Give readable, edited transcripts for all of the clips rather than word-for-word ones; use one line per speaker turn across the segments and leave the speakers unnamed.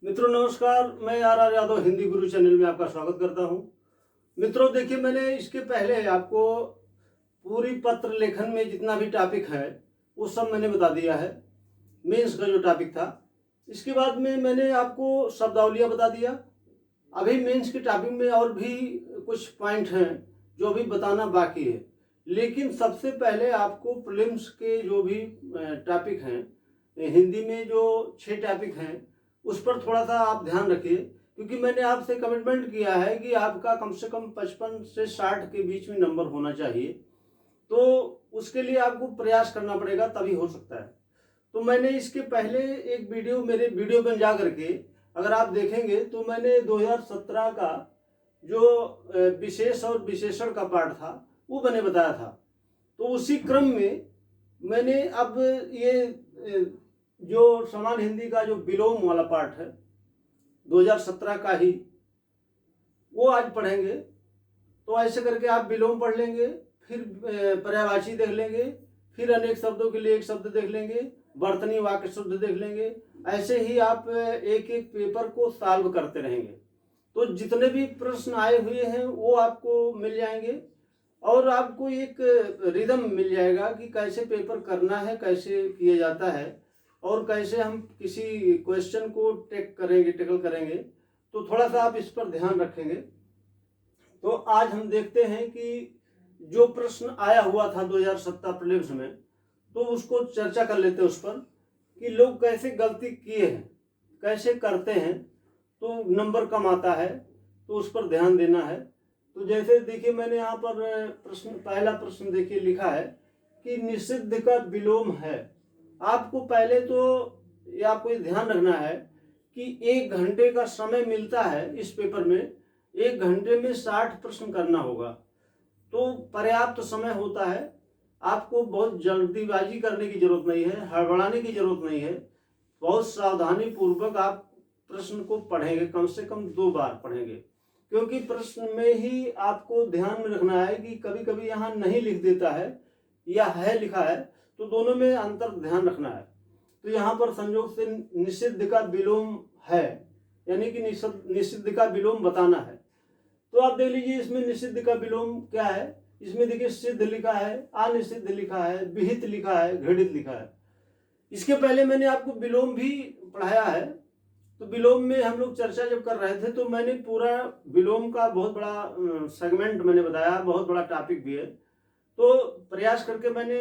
मित्रों नमस्कार, मैं are Yadav Hindi Guru channel में आपका स्वागत करता हूं। मित्रों देखिए, मैंने इसके पहले आपको पूरी पत्र लेखन में जितना भी टॉपिक है वो सब मैंने बता दिया है। मेंस का जो टॉपिक था, इसके बाद में मैंने आपको शब्दावलियाँ बता दिया। अभी मेंस के टॉपिक में और भी कुछ पॉइंट हैं जो अभी बताना बाकी है, लेकिन सबसे पहले आपको प्रीलिम्स के जो भी टॉपिक हैं, हिंदी में जो 6 टॉपिक हैं उस पर थोड़ा सा आप ध्यान रखिए, क्योंकि मैंने आपसे कमिटमेंट किया है कि आपका कम से कम 55 से 60 के बीच में नंबर होना चाहिए। तो उसके लिए आपको प्रयास करना पड़ेगा, तभी हो सकता है। तो मैंने इसके पहले एक वीडियो, मेरे वीडियो में जा करके अगर आप देखेंगे तो मैंने 2017 का जो विशेष और विशेषण का पार्ट था वो मैंने बताया था। तो उसी क्रम में मैंने अब ये जो समान हिंदी का जो विलोम वाला पार्ट है 2017 का ही, वो आज पढ़ेंगे। तो ऐसे करके आप विलोम पढ़ लेंगे, फिर पर्यायवाची देख लेंगे, फिर अनेक शब्दों के लिए एक शब्द देख लेंगे, वर्तनी वाक्य शब्द देख लेंगे। ऐसे ही आप एक एक पेपर को सॉल्व करते रहेंगे, तो जितने भी प्रश्न आए हुए हैं वो आपको मिल जाएंगे और आपको एक रिदम मिल जाएगा कि कैसे पेपर करना है, कैसे किया जाता है और कैसे हम किसी क्वेश्चन को टैकल करेंगे। तो थोड़ा सा आप इस पर ध्यान रखेंगे। तो आज हम देखते हैं कि जो प्रश्न आया हुआ था 2017 प्रीलिम्स में, तो उसको चर्चा कर लेते हैं उस पर कि लोग कैसे गलती किए हैं, कैसे करते हैं तो नंबर कम आता है, तो उस पर ध्यान देना है। तो जैसे देखिए, मैंने यहाँ पर पहला प्रश्न देखिए लिखा है कि निषिद्ध का विलोम है। आपको पहले तो ये आपको ध्यान रखना है कि 1 घंटे का समय मिलता है इस पेपर में, 1 घंटे में 60 प्रश्न करना होगा, तो पर्याप्त समय होता है। आपको बहुत जल्दीबाजी करने की जरूरत नहीं है, हड़बड़ाने की जरूरत नहीं है। बहुत सावधानी पूर्वक आप प्रश्न को पढ़ेंगे, कम से कम 2 बार पढ़ेंगे, क्योंकि प्रश्न में ही आपको ध्यान में रखना है कि कभी कभी यहाँ नहीं लिख देता है या है लिखा है, तो दोनों में अंतर ध्यान रखना है। तो यहाँ पर संयोग से निषिद्ध का विलोम है, यानी कि निषिद्ध का विलोम बताना है। तो आप देख लीजिए इसमें निषिद्ध का विलोम क्या है। इसमें देखिए सिद्ध लिखा है, अनिषिद्ध लिखा है, विहित लिखा है, घृणित लिखा है। इसके पहले मैंने आपको विलोम भी पढ़ाया है। तो विलोम में हम लोग चर्चा जब कर रहे थे तो मैंने पूरा विलोम का बहुत बड़ा सेगमेंट मैंने बताया, बहुत बड़ा टॉपिक भी है। तो प्रयास करके मैंने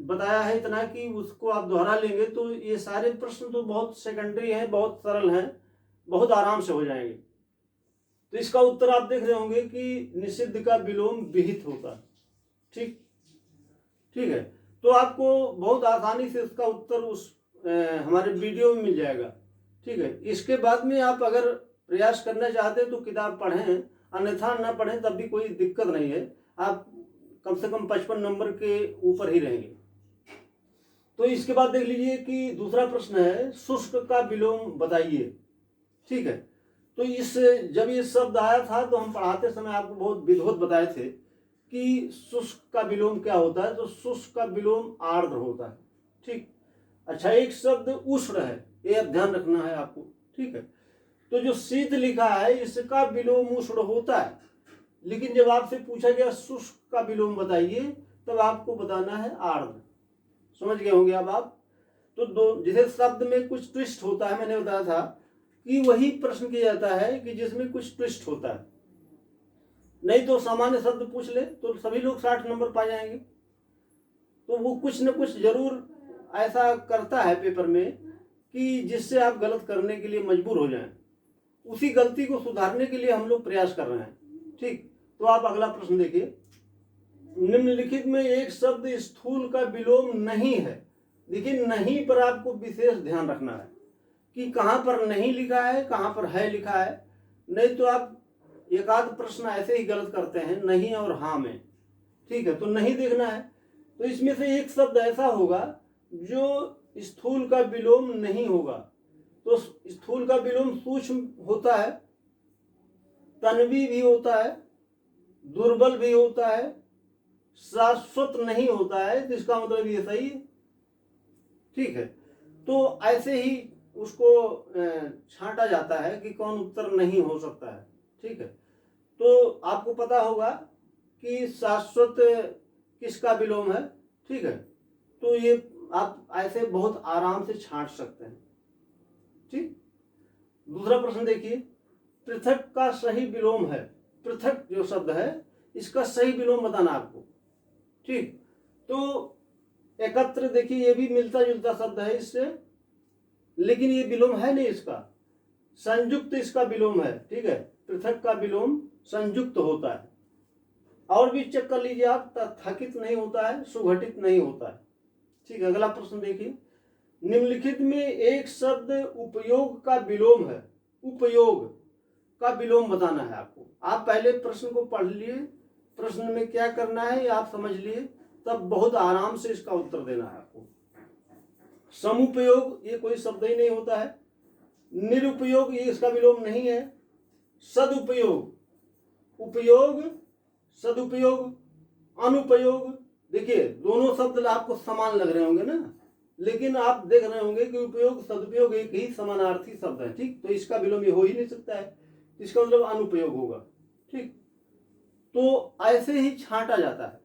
बताया है इतना कि उसको आप दोहरा लेंगे तो ये सारे प्रश्न तो बहुत सेकेंडरी हैं, बहुत सरल हैं, बहुत आराम से हो जाएंगे। तो इसका उत्तर आप देख रहे होंगे कि निषिद्ध का विलोम विहित होता है। ठीक ठीक है, तो आपको बहुत आसानी से इसका उत्तर उस हमारे वीडियो में मिल जाएगा। ठीक है, इसके बाद में आप अगर प्रयास करना चाहते हैं तो किताब पढ़ें, अन्यथा ना पढ़ें तब भी कोई दिक्कत नहीं है। आप कम से कम 55 नंबर के ऊपर ही रहेंगे। तो इसके बाद देख लीजिए कि दूसरा प्रश्न है शुष्क का विलोम बताइए। ठीक है, तो जब ये शब्द आया था तो हम पढ़ाते समय आपको बहुत विधिवत बताए थे कि शुष्क का विलोम क्या होता है। तो शुष्क का विलोम आर्द्र होता है। ठीक, अच्छा, एक शब्द उष्ण है, ये अब ध्यान रखना है आपको। ठीक है, तो जो शीत लिखा है इसका विलोम उष्ण होता है, लेकिन जब आपसे पूछा गया शुष्क का विलोम बताइए तब आपको बताना है आर्द्र। समझ गए होंगे अब आप। तो जैसे शब्द में कुछ ट्विस्ट होता है, मैंने बताया था कि वही प्रश्न किया जाता है कि जिसमें कुछ ट्विस्ट होता है। नहीं तो सामान्य शब्द पूछ ले तो सभी लोग 60 नंबर पा जाएंगे। तो वो कुछ न कुछ जरूर ऐसा करता है पेपर में कि जिससे आप गलत करने के लिए मजबूर हो जाएं। उसी गलती को सुधारने के लिए हम लोग प्रयास कर रहे हैं। ठीक, तो आप अगला प्रश्न देखिए। निम्नलिखित में एक शब्द स्थूल का विलोम नहीं है। देखिए, नहीं पर आपको विशेष ध्यान रखना है कि कहाँ पर नहीं लिखा है, कहाँ पर है लिखा है। नहीं तो आप एक आध प्रश्न ऐसे ही गलत करते हैं नहीं और हाँ में। ठीक है, तो नहीं देखना है। तो इसमें से एक शब्द ऐसा होगा जो स्थूल का विलोम नहीं होगा। तो स्थूल का विलोम सूक्ष्म होता है, तन्वी भी होता है, दुर्बल भी होता है, शाश्वत नहीं होता है। तो इसका मतलब ये सही है। ठीक है, तो ऐसे ही उसको छांटा जाता है कि कौन उत्तर नहीं हो सकता है। ठीक है, तो आपको पता होगा कि शाश्वत किसका विलोम है। ठीक है, तो ये आप ऐसे बहुत आराम से छांट सकते हैं। ठीक, दूसरा प्रश्न देखिए, पृथक का सही विलोम है। पृथक जो शब्द है इसका सही विलोम बताना आपको। ठीक, तो एकत्र देखिए ये भी मिलता जुलता शब्द है इससे, लेकिन ये विलोम है नहीं इसका। संयुक्त इसका विलोम है। ठीक है, पृथक का विलोम संयुक्त होता है। और भी चेक कर लीजिए आप, थकित नहीं होता है, सुघटित नहीं होता है। ठीक है, अगला प्रश्न देखिए, निम्नलिखित में एक शब्द उपयोग का विलोम है। उपयोग का विलोम बताना है आपको। आप पहले प्रश्न को पढ़ लिए, प्रश्न में क्या करना है ये आप समझ लिए, तब बहुत आराम से इसका उत्तर देना है आपको। समुपयोग ये कोई शब्द ही नहीं होता है। निरुपयोग ये इसका विलोम नहीं है। सदुपयोग, उपयोग, सदुपयोग, अनुपयोग, देखिए दोनों शब्द आपको समान लग रहे होंगे ना, लेकिन आप देख रहे होंगे कि उपयोग सदुपयोग एक ही समानार्थी शब्द है। ठीक, तो इसका विलोम ये हो ही नहीं सकता है, इसका मतलब अनुपयोग होगा। ठीक, तो ऐसे ही छांटा जाता है।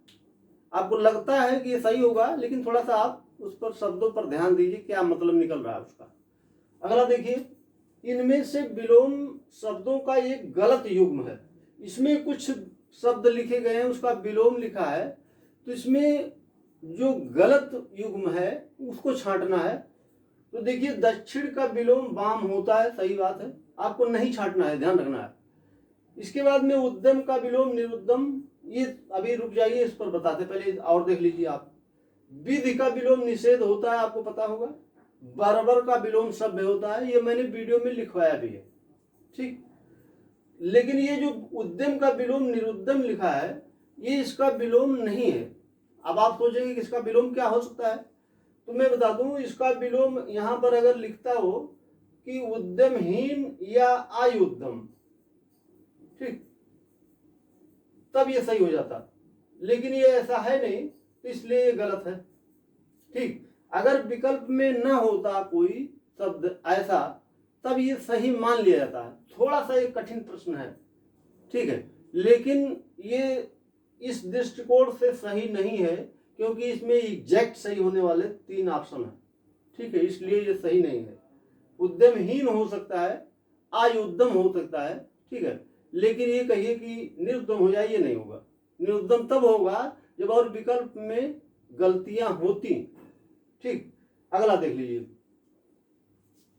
आपको लगता है कि ये सही होगा, लेकिन थोड़ा सा आप उस पर शब्दों पर ध्यान दीजिए क्या मतलब निकल रहा है उसका। अगला देखिए, इनमें से विलोम शब्दों का एक गलत युग्म है। इसमें कुछ शब्द लिखे गए हैं, उसका विलोम लिखा है, तो इसमें जो गलत युग्म है उसको छांटना है। तो देखिए, दक्षिण का विलोम वाम होता है, सही बात है, आपको नहीं छांटना है, ध्यान रखना है। इसके बाद में उद्यम का विलोम निरुद्यम, ये अभी रुक जाइए, इस पर बताते पहले और देख लीजिए आप। विधि का विलोम निषेध होता है, आपको पता होगा। बराबर का विलोम सभ्य होता है, ये मैंने वीडियो में लिखवाया भी है। ठीक, लेकिन ये जो उद्यम का विलोम निरुद्यम लिखा है, ये इसका विलोम नहीं है। अब आप सोचेंगे कि इसका विलोम क्या हो सकता है, तो मैं बता दूं, इसका विलोम यहां पर अगर लिखता हो कि उद्यमहीन या आयुद्यम, ठीक, तब ये सही हो जाता, लेकिन ये ऐसा है नहीं, तो इसलिए ये गलत है। ठीक, अगर विकल्प में न होता कोई शब्द ऐसा, तब ये सही मान लिया जाता है। थोड़ा सा एक कठिन प्रश्न है, ठीक है, लेकिन ये इस दृष्टिकोण से सही नहीं है, क्योंकि इसमें एग्जैक्ट सही होने वाले 3 ऑप्शन है। ठीक है, इसलिए ये सही नहीं है। उद्यमहीन हो सकता है, आयुद्यम हो सकता है, ठीक है, लेकिन ये कहिए कि निरुद्यम हो जाए, ये नहीं होगा। निरुद्यम तब होगा जब और विकल्प में गलतियां होती। ठीक, अगला देख लीजिए,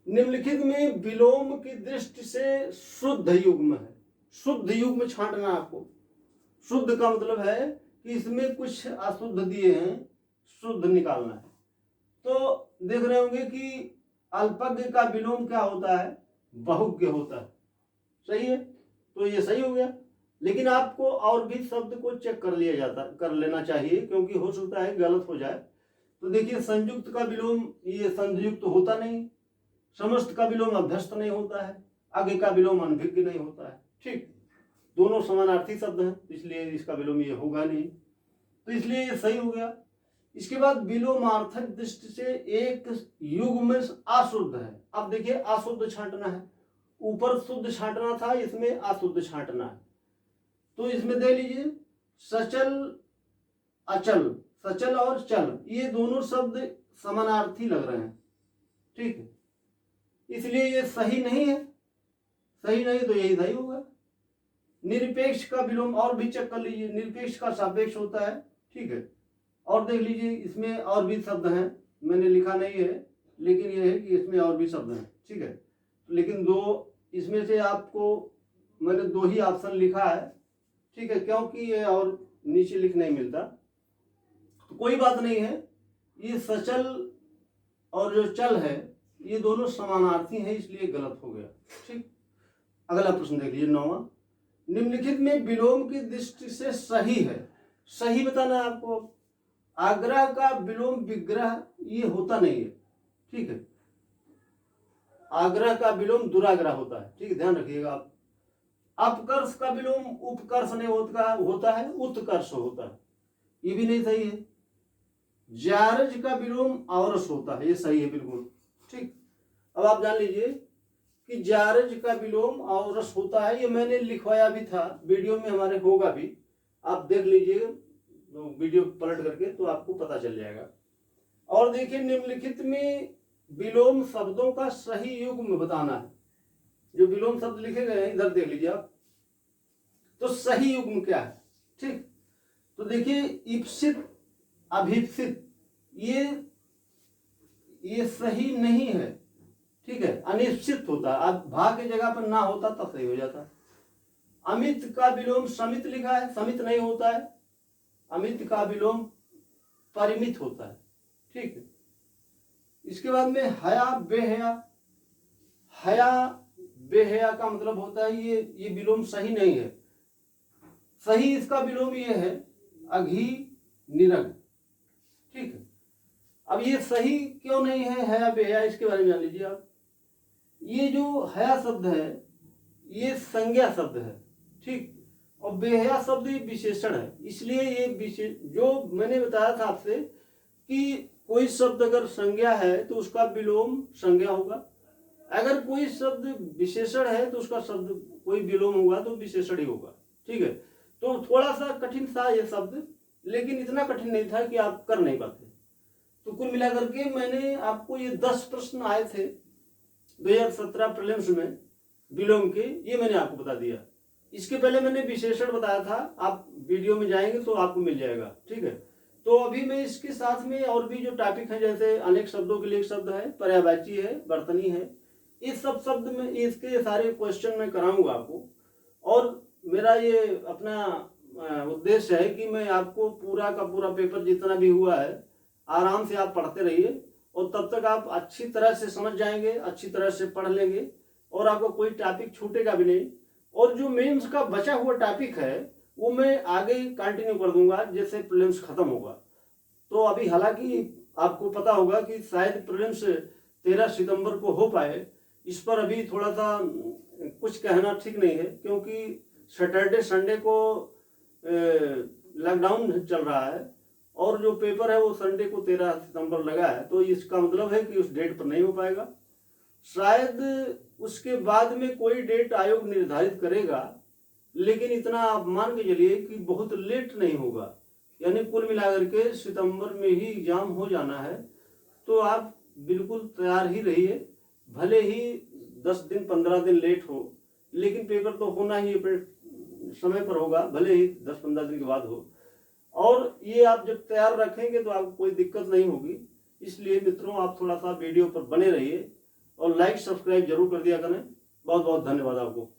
निम्नलिखित में विलोम की दृष्टि से शुद्ध युग्म है। शुद्ध युग्म छांटना आपको। शुद्ध का मतलब है कि इसमें कुछ अशुद्ध दिए हैं, शुद्ध निकालना है। तो देख रहे होंगे कि अल्पज्ञ का विलोम क्या होता है, बहुज्ञ होता है। सही है, तो ये सही हो गया, लेकिन आपको और भी शब्द को चेक कर लेना चाहिए, क्योंकि हो सकता है गलत हो जाए। तो देखिए, संयुक्त का विलोम ये संयुक्त होता नहीं, समस्त का विलोम अभ्यस्त नहीं होता है, आगे का विलोम अनभिज्ञ नहीं होता है। ठीक, दोनों समानार्थी शब्द हैं, इसलिए इसका विलोम ये होगा नहीं, तो इसलिए ये सही हो गया। इसके बाद विलोमार्थक दृष्टि से एक युग्म अशुद्ध है। अब देखिए, अशुद्ध छांटना है, ऊपर शुद्ध छांटना था, इसमें अशुद्ध छांटना है। तो इसमें दे लीजिए सचल अचल, सचल और चल, ये दोनों शब्द समानार्थी लग रहे हैं। ठीक है, इसलिए ये सही नहीं है। सही नहीं तो यही सही होगा। निरपेक्ष का विलोम और भी चेक कर लीजिए, निरपेक्ष का सापेक्ष होता है। ठीक है, और देख लीजिए, इसमें और भी शब्द हैं, मैंने लिखा नहीं है, लेकिन यह है कि इसमें और भी शब्द हैं। ठीक है, लेकिन दो इसमें से आपको मैंने 2 ही ऑप्शन लिखा है। ठीक है, क्योंकि ये और नीचे लिख नहीं मिलता, तो कोई बात नहीं है। ये सचल और जो चल है ये दोनों समानार्थी हैं, इसलिए गलत हो गया। ठीक, अगला प्रश्न देख लीजिए, 9वां, निम्नलिखित में विलोम की दृष्टि से सही है। सही बताना है आपको। आग्रह का विलोम विग्रह ये होता नहीं है। ठीक है, आग्रह का विलोम दुराग्रह होता है। ठीक है, ध्यान रखिएगा आप। अपकर्ष का विलोम उपकर्ष नहीं होता है, उत्कर्ष होता है, ये भी नहीं सही है। जारज का विलोम औरस होता है, ये सही है बिल्कुल। ठीक, अब आप जान लीजिए कि जारज का विलोम औरस होता है। ये मैंने लिखवाया भी था, वीडियो में हमारे होगा भी, आप देख लीजिए तो वीडियो पलट करके तो आपको पता चल जाएगा। और देखिए निम्नलिखित में विलोम शब्दों का सही युग्म बताना है। जो विलोम शब्द लिखे गए हैं इधर देख लीजिए आप, तो सही युग्म क्या है। ठीक, तो देखिए इप्सित अभिप्सित ये सही नहीं है। ठीक है, अनिश्चित होता है, अब भा की जगह पर ना होता तब सही हो जाता। अमित का विलोम समित लिखा है, समित नहीं होता है। अमित का विलोम परिमित होता है। ठीक है, इसके बाद में हया बेहया, हया बेहया का मतलब होता है ये विलोम सही नहीं है। सही इसका विलोम ये है अघी निरग। ठीक है, अब ये सही क्यों नहीं है हया बेहया, इसके बारे में जान लीजिए आप। ये जो हया शब्द है ये संज्ञा शब्द है। ठीक, और बेहया शब्द ये विशेषण है, इसलिए ये जो मैंने बताया था आपसे कि कोई शब्द अगर संज्ञा है तो उसका विलोम संज्ञा होगा, अगर कोई शब्द विशेषण है तो उसका शब्द कोई विलोम होगा तो विशेषण ही होगा। ठीक है, तो थोड़ा सा कठिन था ये शब्द, लेकिन इतना कठिन नहीं था कि आप कर नहीं पाते। तो कुल मिलाकर के मैंने आपको ये 10 प्रश्न आए थे 2017 प्रीलिम्स में विलोम के, ये मैंने आपको बता दिया। इसके पहले मैंने विशेषण बताया था, आप वीडियो में जाएंगे तो आपको मिल जाएगा। ठीक है, तो अभी मैं इसके साथ में और भी जो टॉपिक है, जैसे अनेक शब्दों के लिए एक शब्द है, पर्यायवाची है, बर्तनी है, इस सब शब्द में इसके सारे क्वेश्चन मैं कराऊंगा आपको। और मेरा ये अपना उद्देश्य है कि मैं आपको पूरा का पूरा पेपर जितना भी हुआ है आराम से आप पढ़ते रहिए, और तब तक आप अच्छी तरह से समझ जाएंगे, अच्छी तरह से पढ़ लेंगे, और आपको कोई टॉपिक छूटेगा भी नहीं। और जो मेंस का बचा हुआ टॉपिक है वो मैं आगे कंटिन्यू कर दूंगा जैसे प्रीलिम्स खत्म होगा। तो अभी हालांकि आपको पता होगा कि शायद प्रीलिम्स 13 सितंबर को हो पाए, इस पर अभी थोड़ा सा कुछ कहना ठीक नहीं है, क्योंकि सैटरडे संडे को लॉकडाउन चल रहा है, और जो पेपर है वो संडे को 13 सितंबर लगा है, तो इसका मतलब है कि उस डेट पर नहीं हो पाएगा। शायद उसके बाद में कोई डेट आयोग निर्धारित करेगा, लेकिन इतना आप मान के चलिए कि बहुत लेट नहीं होगा, यानी कुल मिलाकर के सितंबर में ही एग्जाम हो जाना है। तो आप बिल्कुल तैयार ही रहिए, भले ही 10 दिन 15 दिन लेट हो, लेकिन पेपर तो होना ही समय पर होगा, भले ही 10-15 दिन के बाद हो। और ये आप जब तैयार रखेंगे तो आपको कोई दिक्कत नहीं होगी। इसलिए मित्रों आप थोड़ा सा वीडियो पर बने रहिए और लाइक सब्सक्राइब जरूर कर दिया करें। बहुत बहुत धन्यवाद आपको।